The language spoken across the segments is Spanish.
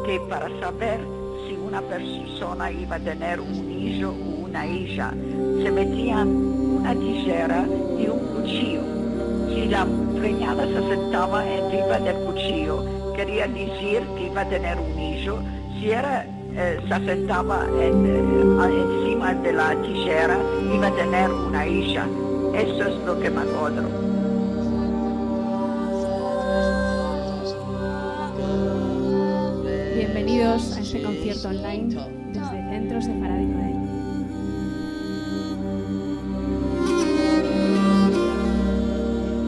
que para saber si una persona iba a tener un hijo o una hija, se metían una tijera y un cuchillo. Si la preñada se sentaba encima del cuchillo, quería decir que iba a tener un hijo. Si se sentaba encima de la tijera, iba a tener una hija. Eso es lo que me acuerdo. Bienvenidos a este concierto online desde Centro Sefaradí Israel.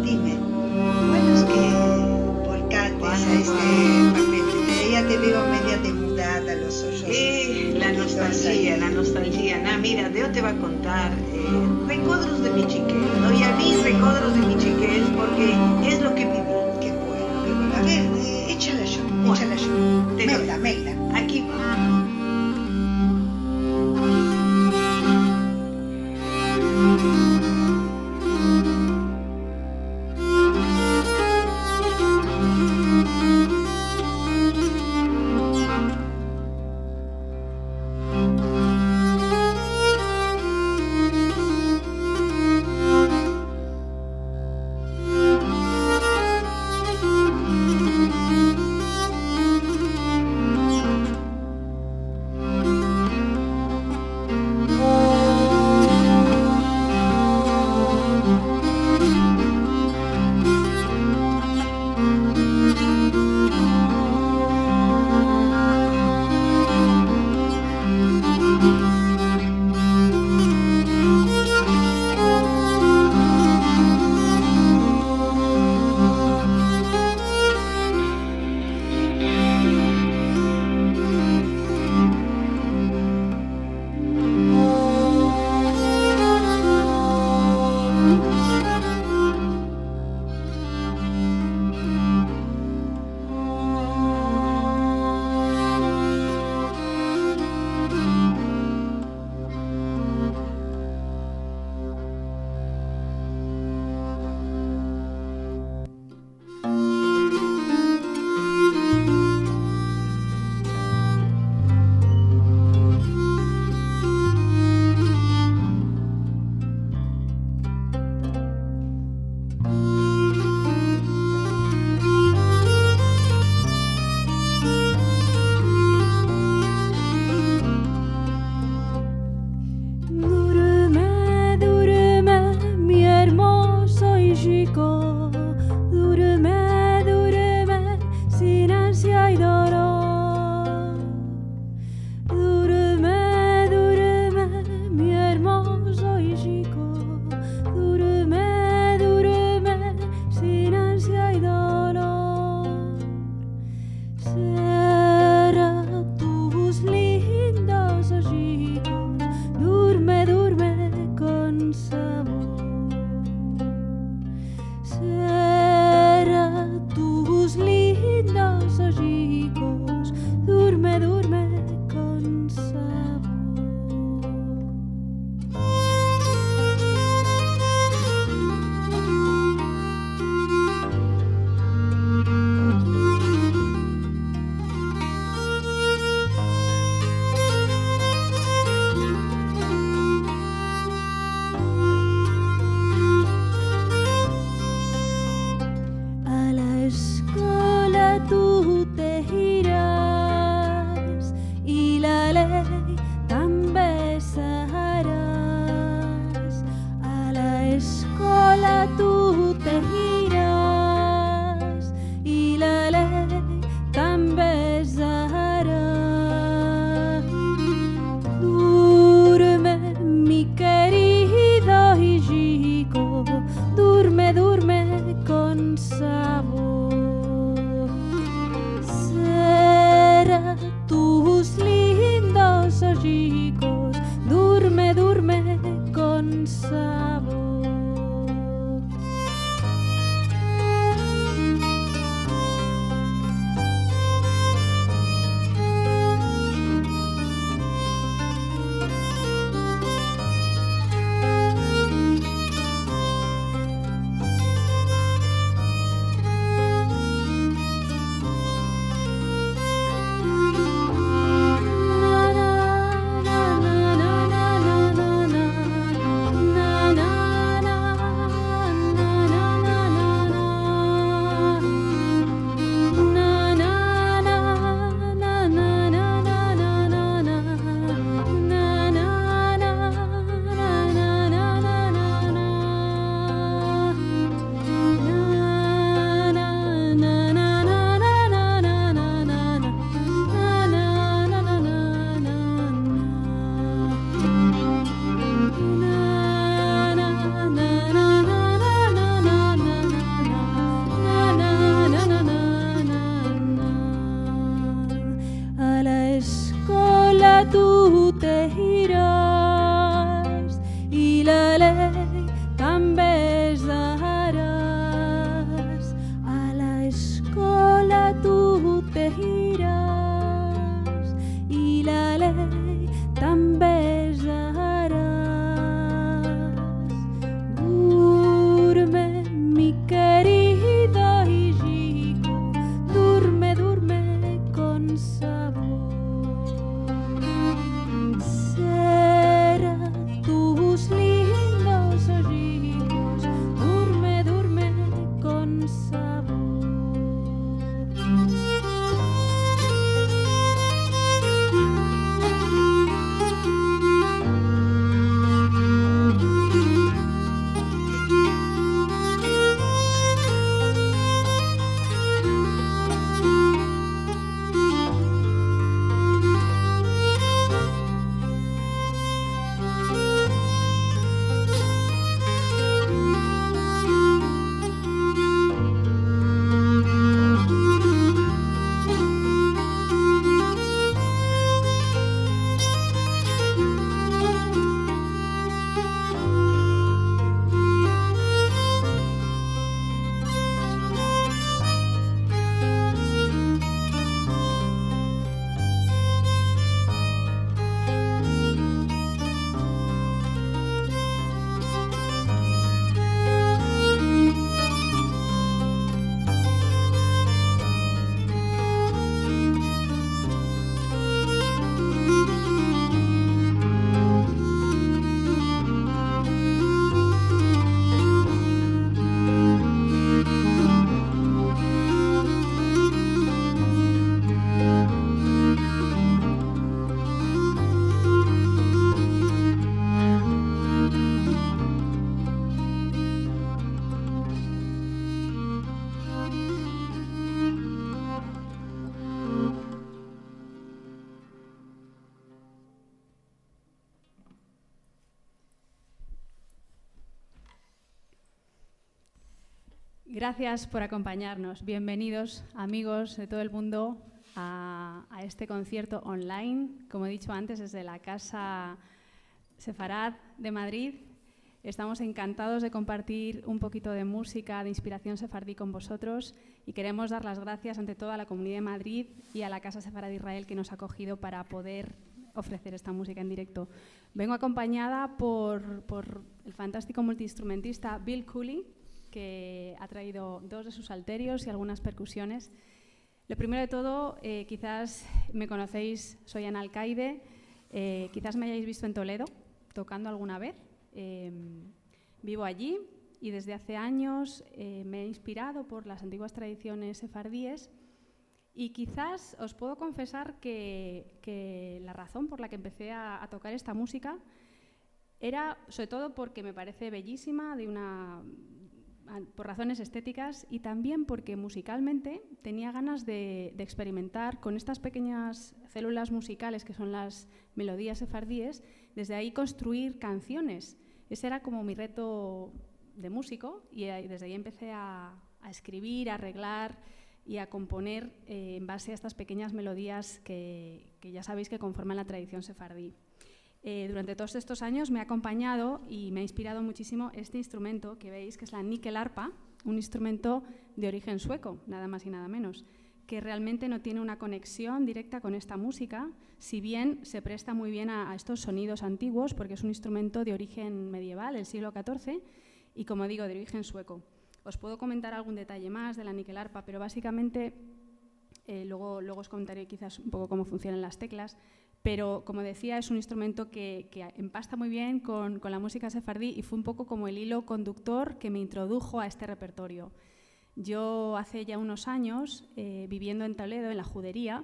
Dime, bueno, es que por cates a este papel, ya te veo media demudada, los ojos. La nostalgia. Mira, Deo te va a contar recuerdos de mi chiquez, ¿no? Y a mí recuerdos de mi chiquez porque es lo que viví. Qué bueno. A ver, échala yo. Meila. Aquí va. Gracias por acompañarnos. Bienvenidos, amigos de todo el mundo, a este concierto online, como he dicho antes, desde la Casa Sefarad de Madrid. Estamos encantados de compartir un poquito de música de inspiración sefardí con vosotros y queremos dar las gracias ante todo a la Comunidad de Madrid y a la Casa Sefarad de Israel que nos ha acogido para poder ofrecer esta música en directo. Vengo acompañada por el fantástico multiinstrumentista Bill Cooley, que ha traído 2 de sus alterios y algunas percusiones. Lo primero de todo, quizás me conocéis, soy Ana Alcaide, quizás me hayáis visto en Toledo tocando alguna vez. Vivo allí y desde hace años me he inspirado por las antiguas tradiciones sefardíes y quizás os puedo confesar que la razón por la que empecé a tocar esta música era sobre todo porque me parece bellísima, por razones estéticas y también porque musicalmente tenía ganas de experimentar con estas pequeñas células musicales que son las melodías sefardíes, desde ahí construir canciones. Ese era como mi reto de músico y desde ahí empecé a escribir, a arreglar y a componer en base a estas pequeñas melodías que ya sabéis que conforman la tradición sefardí. Durante todos estos años me ha acompañado y me ha inspirado muchísimo este instrumento que veis, que es la níquel-arpa, un instrumento de origen sueco, nada más y nada menos, que realmente no tiene una conexión directa con esta música, si bien se presta muy bien a estos sonidos antiguos, porque es un instrumento de origen medieval, del siglo XIV, y como digo, de origen sueco. Os puedo comentar algún detalle más de la níquel-arpa, pero básicamente luego os contaré quizás un poco cómo funcionan las teclas, pero como decía, es un instrumento que empasta muy bien con la música sefardí y fue un poco como el hilo conductor que me introdujo a este repertorio. Yo hace ya unos años, viviendo en Toledo, en la judería,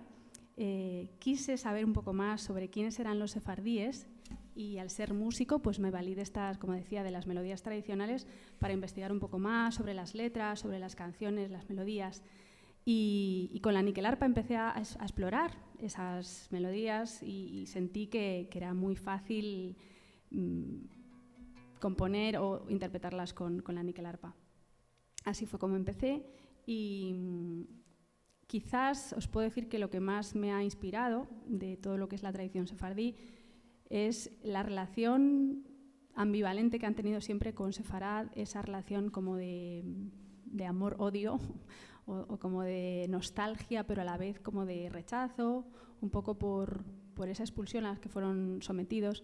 quise saber un poco más sobre quiénes eran los sefardíes y al ser músico pues me valí de estas, como decía, de las melodías tradicionales para investigar un poco más sobre las letras, sobre las canciones, las melodías. Y con la níquel-arpa empecé a explorar esas melodías y sentí que era muy fácil componer o interpretarlas con la níquel-arpa. Así fue como empecé y quizás os puedo decir que lo que más me ha inspirado de todo lo que es la tradición sefardí es la relación ambivalente que han tenido siempre con Sefarad, esa relación como de amor-odio o como de nostalgia, pero a la vez como de rechazo, un poco por esa expulsión a la que fueron sometidos.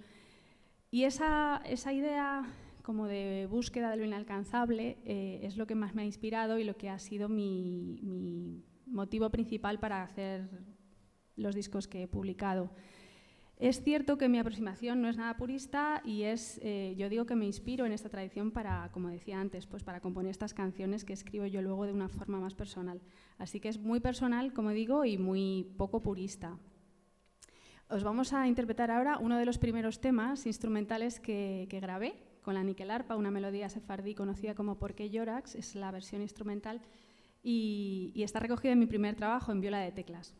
Y esa idea como de búsqueda de lo inalcanzable es lo que más me ha inspirado y lo que ha sido mi motivo principal para hacer los discos que he publicado. Es cierto que mi aproximación no es nada purista y yo digo que me inspiro en esta tradición para, como decía antes, pues para componer estas canciones que escribo yo luego de una forma más personal. Así que es muy personal, como digo, y muy poco purista. Os vamos a interpretar ahora uno de los primeros temas instrumentales que grabé con la níquel-arpa, una melodía sefardí conocida como ¿Por qué lloras? Es la versión instrumental y está recogida en mi primer trabajo en viola de teclas.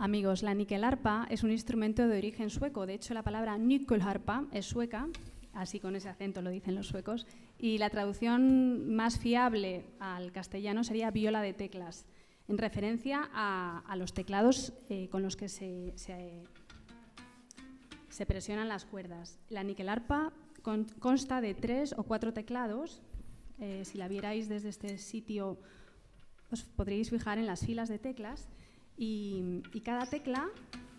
Amigos, la níquelarpa es un instrumento de origen sueco. De hecho, la palabra nyckelharpa es sueca, así con ese acento lo dicen los suecos, y la traducción más fiable al castellano sería viola de teclas, en referencia a los teclados con los que se presionan las cuerdas. La níquelarpa consta de 3 o 4 teclados. Si la vierais desde este sitio, os podréis fijar en las filas de teclas, y cada tecla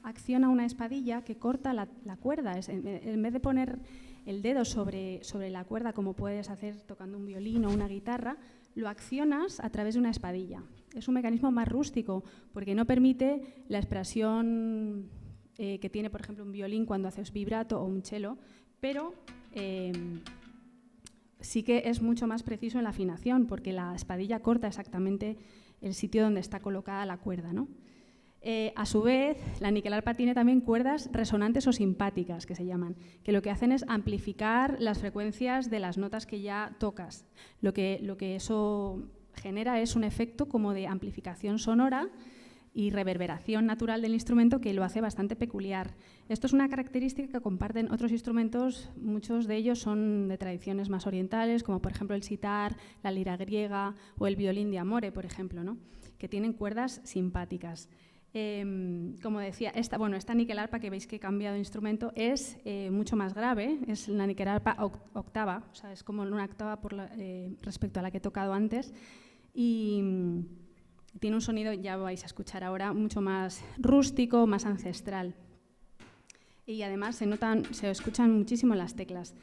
acciona una espadilla que corta la cuerda. En vez de poner el dedo sobre la cuerda, como puedes hacer tocando un violín o una guitarra, lo accionas a través de una espadilla. Es un mecanismo más rústico porque no permite la expresión que tiene, por ejemplo, un violín cuando haces vibrato o un cello, pero sí que es mucho más preciso en la afinación porque la espadilla corta exactamente el sitio donde está colocada la cuerda, ¿no? A su vez, la níquelarpa tiene también cuerdas resonantes o simpáticas, que se llaman, que lo que hacen es amplificar las frecuencias de las notas que ya tocas. Lo que eso genera es un efecto como de amplificación sonora y reverberación natural del instrumento que lo hace bastante peculiar. Esto es una característica que comparten otros instrumentos, muchos de ellos son de tradiciones más orientales, como por ejemplo el sitar, la lira griega o el violín de amore, por ejemplo, ¿no? Que tienen cuerdas simpáticas. Como decía, esta níquelarpa que veis que he cambiado de instrumento es mucho más grave, es la níquelarpa octava, o sea, es como una octava respecto a la que he tocado antes, y tiene un sonido, ya vais a escuchar ahora, mucho más rústico, más ancestral. Y además se escuchan muchísimo las teclas.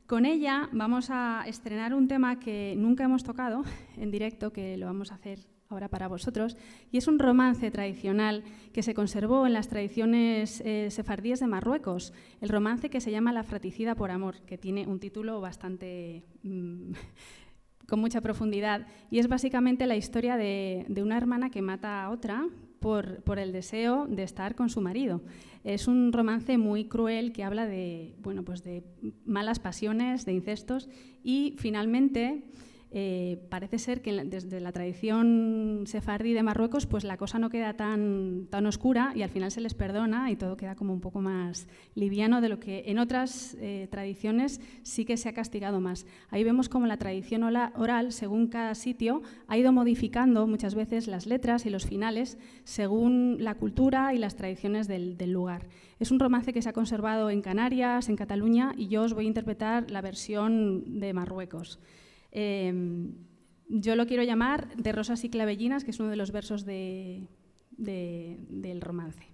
Con ella vamos a estrenar un tema que nunca hemos tocado en directo, que lo vamos a hacer ahora para vosotros, y es un romance tradicional que se conservó en las tradiciones sefardíes de Marruecos, el romance que se llama La fratricida por amor, que tiene un título bastante con mucha profundidad, y es básicamente la historia de una hermana que mata a otra por el deseo de estar con su marido. Es un romance muy cruel que habla de malas pasiones, de incestos, y finalmente parece ser que desde la tradición sefardí de Marruecos pues la cosa no queda tan oscura y al final se les perdona y todo queda como un poco más liviano de lo que en otras tradiciones sí que se ha castigado más. Ahí vemos como la tradición oral, según cada sitio, ha ido modificando muchas veces las letras y los finales según la cultura y las tradiciones del lugar. Es un romance que se ha conservado en Canarias, en Cataluña, y yo os voy a interpretar la versión de Marruecos. Yo lo quiero llamar De rosas y clavellinas, que es uno de los versos del romance.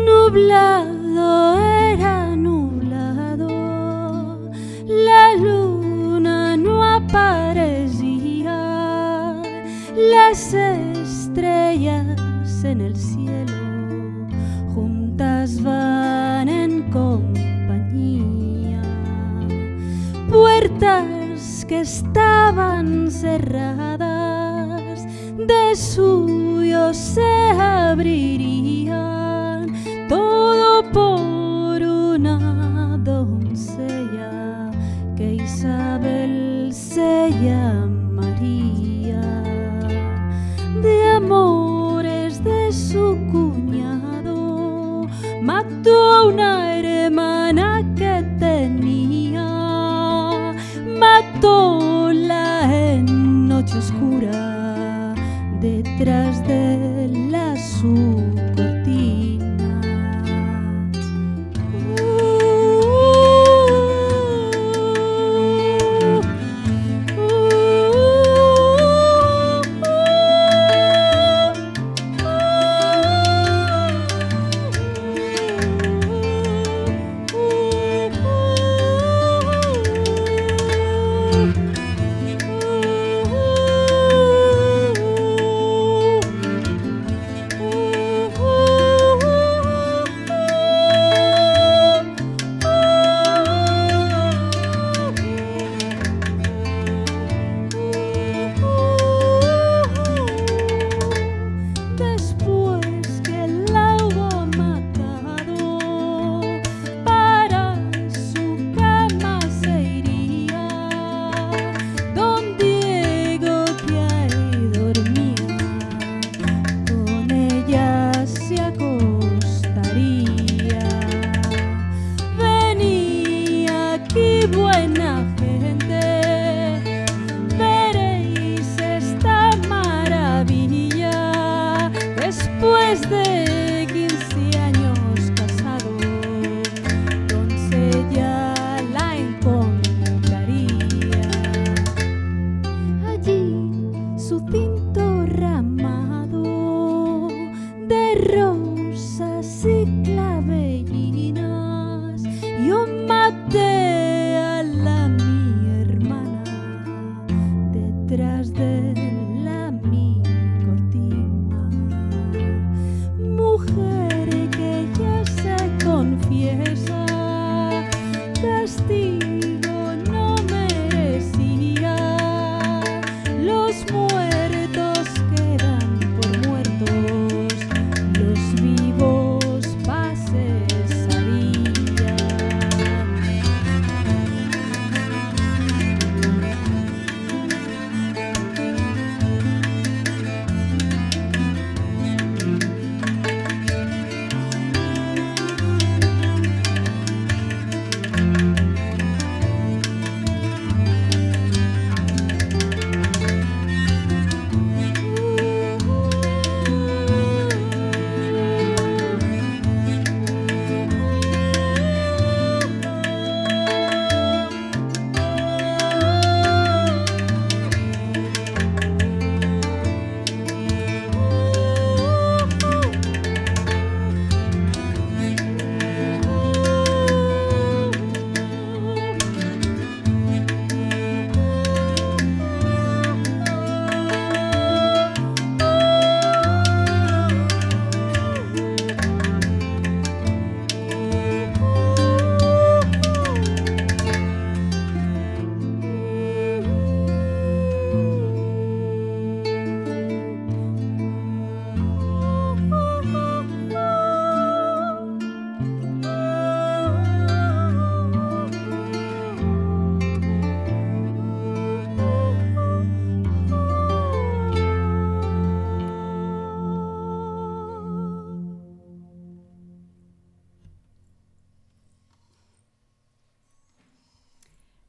Nublado era nublado, la luna no aparecía, las estrellas en el cielo juntas van en compañía, puertas que estaban cerradas de suyo se abrirían, todo por una doncella que Isabel se llamaría, de amores de su cuñado mató a una hermana que tenía, matóla en noche oscura detrás de la su cortina. desde 15 años casado, doncella la encontraría. Allí su cinto ramado de rosas y clavelinas, yo maté a la mi hermana detrás de la mi cortina. Mujer que ya se confiesa, castigo no merecía. Los muertos quedan por muertos, los vivos pases haría.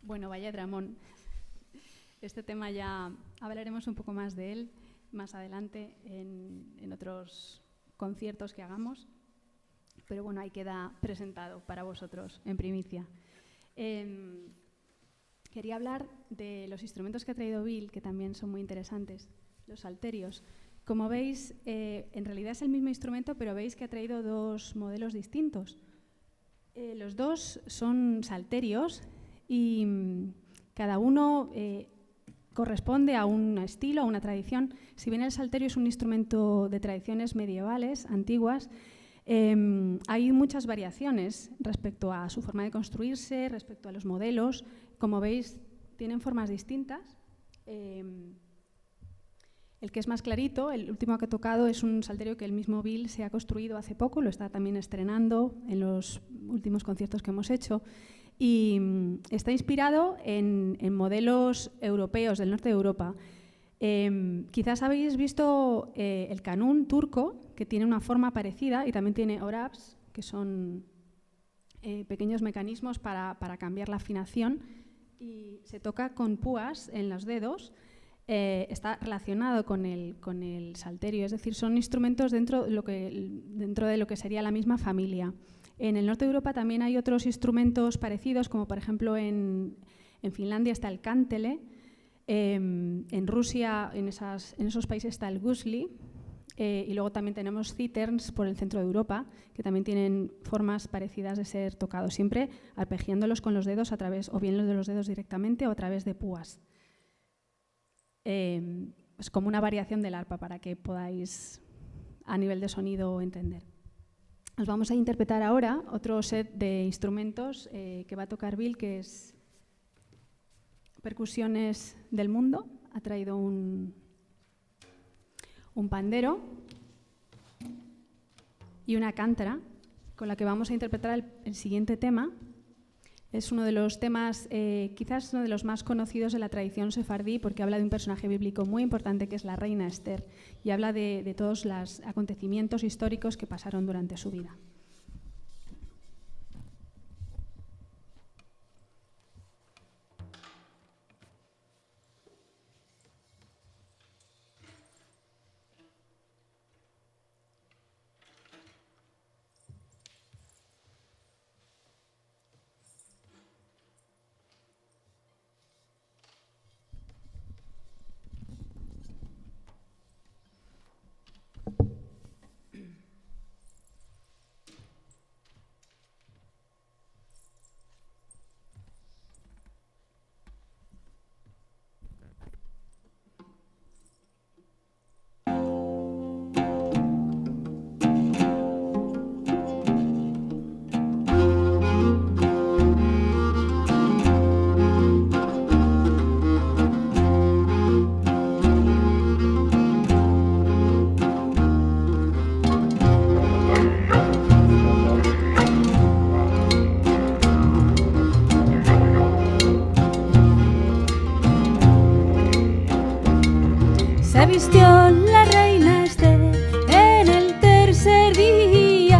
Bueno, vaya dramón. Este tema ya hablaremos un poco más de él más adelante en otros conciertos que hagamos. Pero bueno, ahí queda presentado para vosotros en primicia. Quería hablar de los instrumentos que ha traído Bill, que también son muy interesantes, los salterios. Como veis, en realidad es el mismo instrumento, pero veis que ha traído dos modelos distintos. Los dos son salterios y cada uno corresponde a un estilo, a una tradición. Si bien el salterio es un instrumento de tradiciones medievales, antiguas, hay muchas variaciones respecto a su forma de construirse, respecto a los modelos. Como veis, tienen formas distintas. El que es más clarito, el último que he tocado, es un salterio que el mismo Bill se ha construido hace poco, lo está también estrenando en los últimos conciertos que hemos hecho. Y está inspirado en modelos europeos del norte de Europa. Quizás habéis visto el kanun turco, que tiene una forma parecida, y también tiene orabs, que son pequeños mecanismos para cambiar la afinación, y se toca con púas en los dedos. Está relacionado con el salterio, es decir, son instrumentos dentro de lo que sería la misma familia. En el norte de Europa también hay otros instrumentos parecidos, como por ejemplo en Finlandia está el kantele, en Rusia, en esos países está el gusli, y luego también tenemos citerns por el centro de Europa, que también tienen formas parecidas de ser tocados, siempre arpegiándolos con los dedos a través, o bien los de los dedos directamente o a través de púas. Es como una variación del arpa para que podáis a nivel de sonido entender. Os vamos a interpretar ahora otro set de instrumentos que va a tocar Bill, que es Percusiones del Mundo. Ha traído un pandero y una cántara, con la que vamos a interpretar el siguiente tema. Es uno de los temas, quizás uno de los más conocidos de la tradición sefardí, porque habla de un personaje bíblico muy importante que es la reina Esther, y habla de todos los acontecimientos históricos que pasaron durante su vida. Se vistió la reina Esther en el tercer día,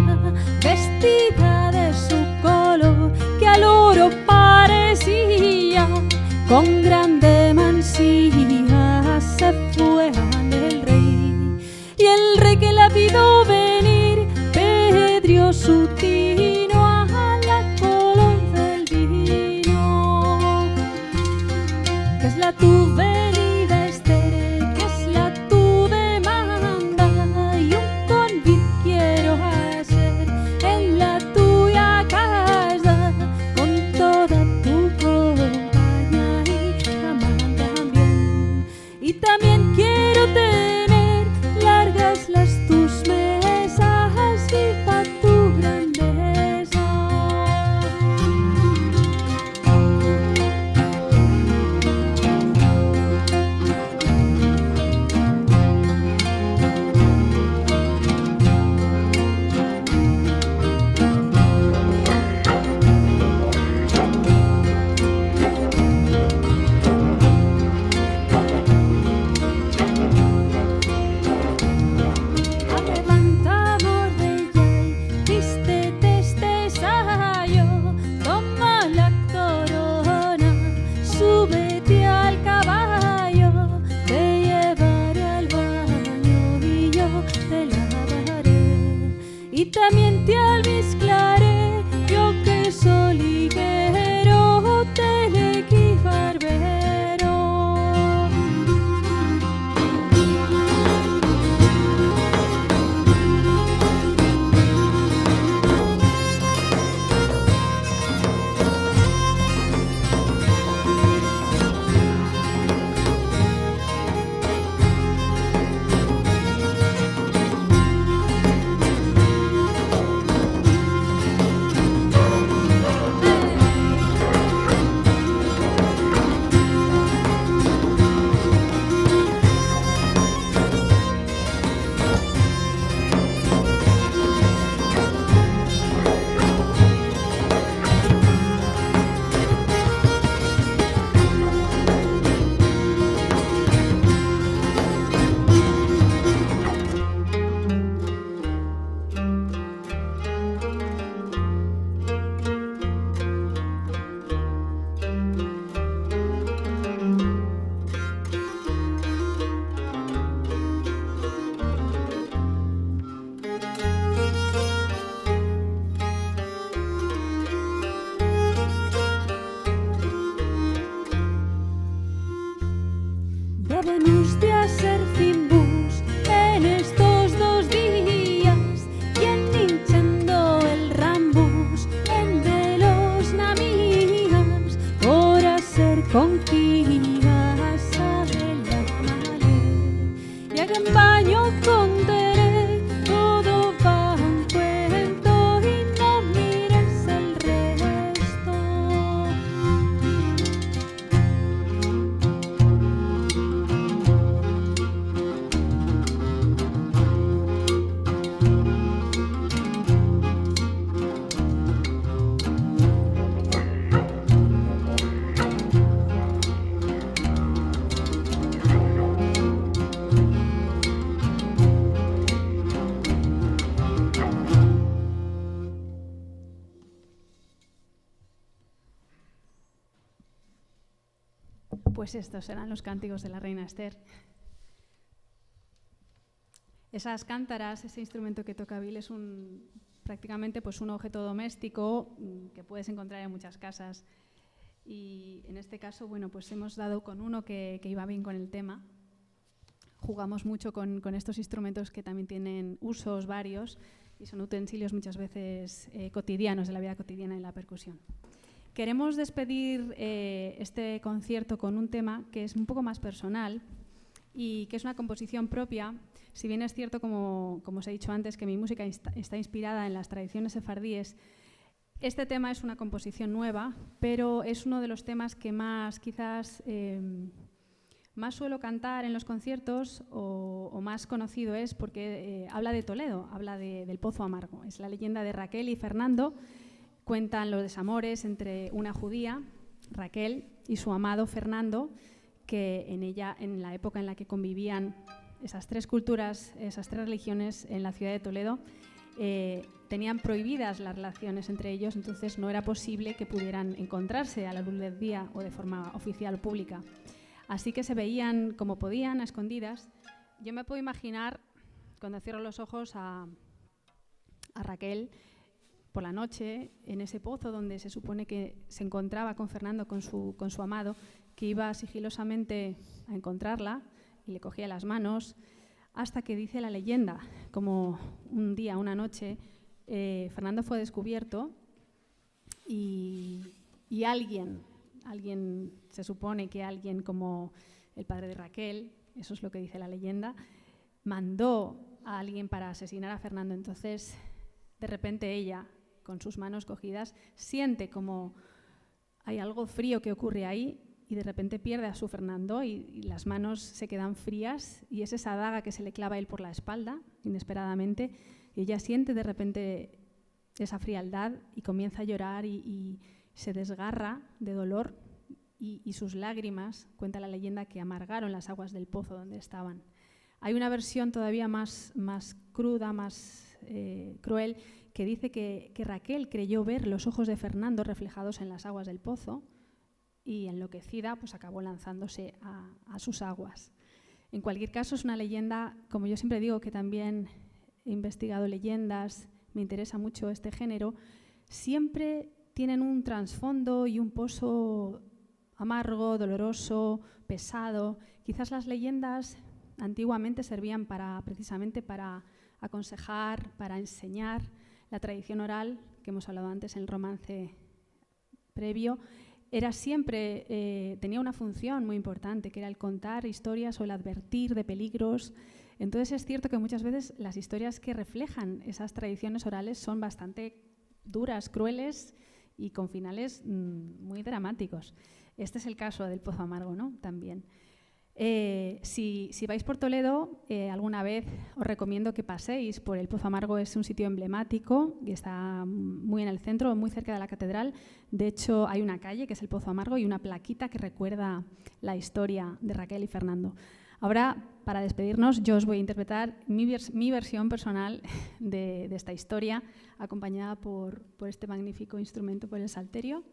vestida de su color que al oro parecía. Con grande mancilla se fue el rey, y el rey que la vio venir pedrió su tino a la color del vino. Que es la tu venida, Esther, que es la tu demanda, y un convite quiero hacer en la tuya casa, con toda tu compañía y jamás también. Y también quiero tener largas las tus mesas, viva tu grandeza. Levanta Mordellai, vístete este sayo, toma la corona, súbete al caballo, te llevaré al baño y yo te lavaré, y también te almizclaré, yo que soy liguero, telequibarbero. Debemos de hacer fimbus en estos 2 días, y en hinchando el rambus en de los namías, por hacer conquillas a la male, y a gran baño contaré todo va un cuento y no mires el resto. Pues estos eran los cánticos de la reina Esther. Esas cántaras, ese instrumento que toca Bill, es prácticamente pues un objeto doméstico que puedes encontrar en muchas casas. Y en este caso, bueno, pues hemos dado con uno que iba bien con el tema. Jugamos mucho con estos instrumentos que también tienen usos varios y son utensilios muchas veces cotidianos de la vida cotidiana y la percusión. Queremos despedir este concierto con un tema que es un poco más personal y que es una composición propia. Si bien es cierto, como os he dicho antes, que mi música está inspirada en las tradiciones sefardíes, este tema es una composición nueva, pero es uno de los temas que más quizás más suelo cantar en los conciertos o más conocido es porque habla de Toledo, habla del Pozo Amargo. Es la leyenda de Raquel y Fernando. Cuentan los desamores entre una judía, Raquel, y su amado Fernando, que en la época en la que convivían esas tres culturas, esas tres religiones en la ciudad de Toledo, tenían prohibidas las relaciones entre ellos, entonces no era posible que pudieran encontrarse a la luz del día o de forma oficial o pública. Así que se veían como podían, a escondidas. Yo me puedo imaginar, cuando cierro los ojos, a Raquel por la noche en ese pozo donde se supone que se encontraba con Fernando, con su amado, que iba sigilosamente a encontrarla y le cogía las manos, hasta que dice la leyenda, como un día, una noche, Fernando fue descubierto y alguien, se supone que alguien como el padre de Raquel, eso es lo que dice la leyenda, mandó a alguien para asesinar a Fernando. Entonces, de repente ella, con sus manos cogidas, siente como hay algo frío que ocurre ahí y de repente pierde a su Fernando y las manos se quedan frías y es esa daga que se le clava a él por la espalda, inesperadamente, y ella siente de repente esa frialdad y comienza a llorar y se desgarra de dolor y sus lágrimas, cuenta la leyenda, que amargaron las aguas del pozo donde estaban. Hay una versión todavía más cruda, más cruel, que dice que Raquel creyó ver los ojos de Fernando reflejados en las aguas del pozo y enloquecida pues acabó lanzándose a sus aguas. En cualquier caso es una leyenda, como yo siempre digo, que también he investigado leyendas, me interesa mucho este género, siempre tienen un trasfondo y un pozo amargo, doloroso, pesado. Quizás las leyendas antiguamente servían precisamente para aconsejar, para enseñar. La tradición oral, que hemos hablado antes en el romance previo, era siempre, tenía una función muy importante, que era el contar historias o el advertir de peligros. Entonces es cierto que muchas veces las historias que reflejan esas tradiciones orales son bastante duras, crueles y con finales muy dramáticos. Este es el caso del Pozo Amargo, ¿no? También. Si vais por Toledo, alguna vez os recomiendo que paséis por el Pozo Amargo. Es un sitio emblemático y está muy en el centro, muy cerca de la catedral. De hecho, hay una calle que es el Pozo Amargo y una plaquita que recuerda la historia de Raquel y Fernando. Ahora, para despedirnos, yo os voy a interpretar mi versión personal de esta historia, acompañada por este magnífico instrumento, por el salterio.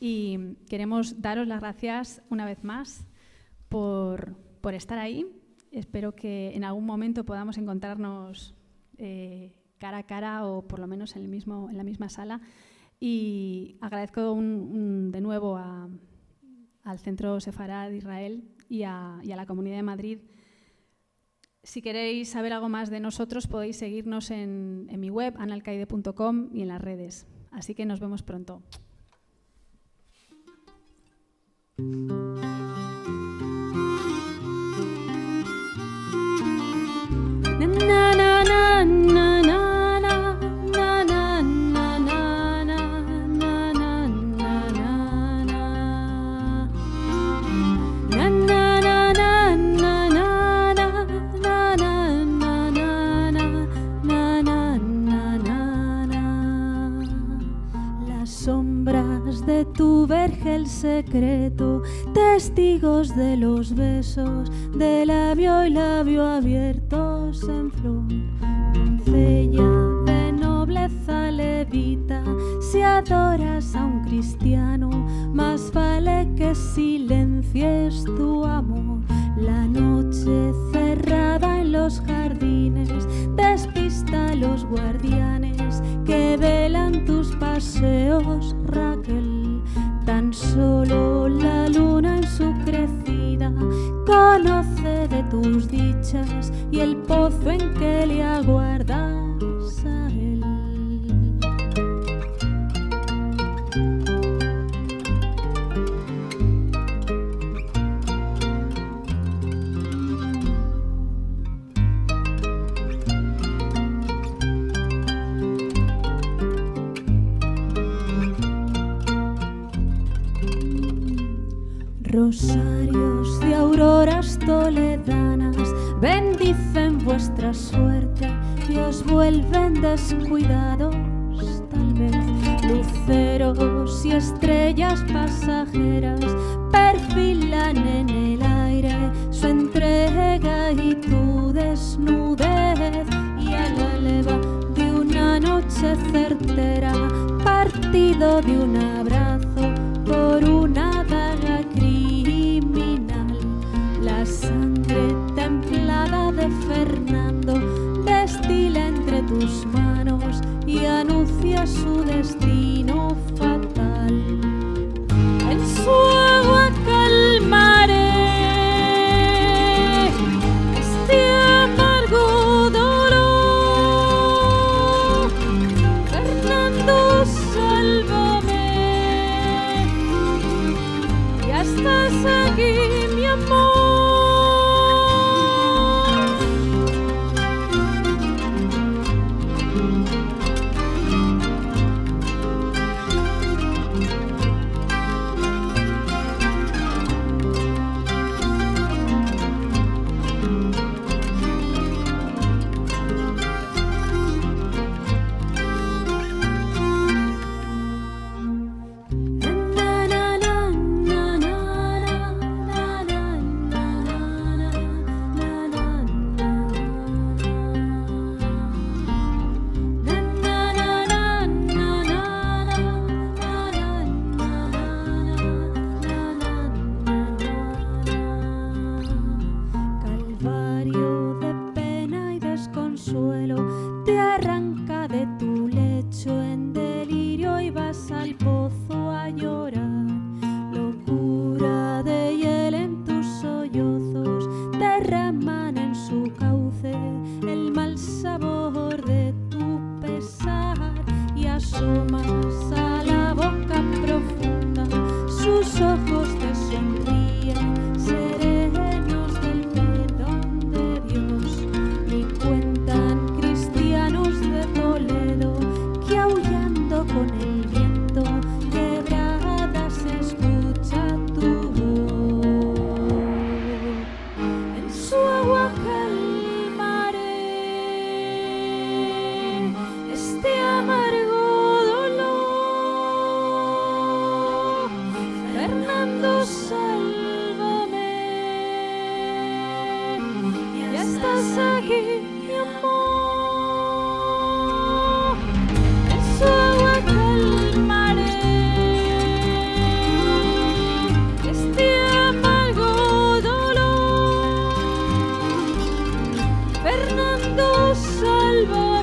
Y queremos daros las gracias una vez más por estar ahí. Espero que en algún momento podamos encontrarnos cara a cara o por lo menos en la misma sala. Y agradezco de nuevo al Centro Sefarad de Israel y a la Comunidad de Madrid. Si queréis saber algo más de nosotros, podéis seguirnos en mi web, analcaide.com, y en las redes. Así que nos vemos pronto. De tu vergel secreto, testigos de los besos de labio y labio abiertos en flor. Doncella de nobleza levita, si adoras a un cristiano, más vale que silencies tu amor. La noche cerrada en los jardines despista a los guardianes que velan tus paseos, Raquel. Tan solo la luna en su crecida conoce de tus dichas y el pozo en que le aguardas a él. Rosarios de auroras toledanas bendicen vuestra suerte y os vuelven descuidados, tal vez. Luceros y estrellas pasajeras perfilan en el aire, su entrega y tu desnudez, y al alba de una noche certera, partido de un abrazo por una daga criminal. La sangre templada de Fernando destila entre tus manos y anuncia su destino fatal. En su agua calmaré este amargo dolor. Fernando, sálvame, ya estás aquí, mi amor. Te arranca de tu lecho en delirio y vas al pozo a llorar. Locura de hiel en tus sollozos derraman en su cauce el mal sabor de tu pesar, y asomas a la boca profunda, sus ojos te sonríen serenos del perdón de Dios. Y cuentan cristianos de Toledo que aullando con el viento quebrada se escucha tu voz. En su agua calmaré este amargo dolor. Fernando, sálvame, ya estás aquí, mi amor. En su agua calmaré este amargo dolor. Fernando, sálvame.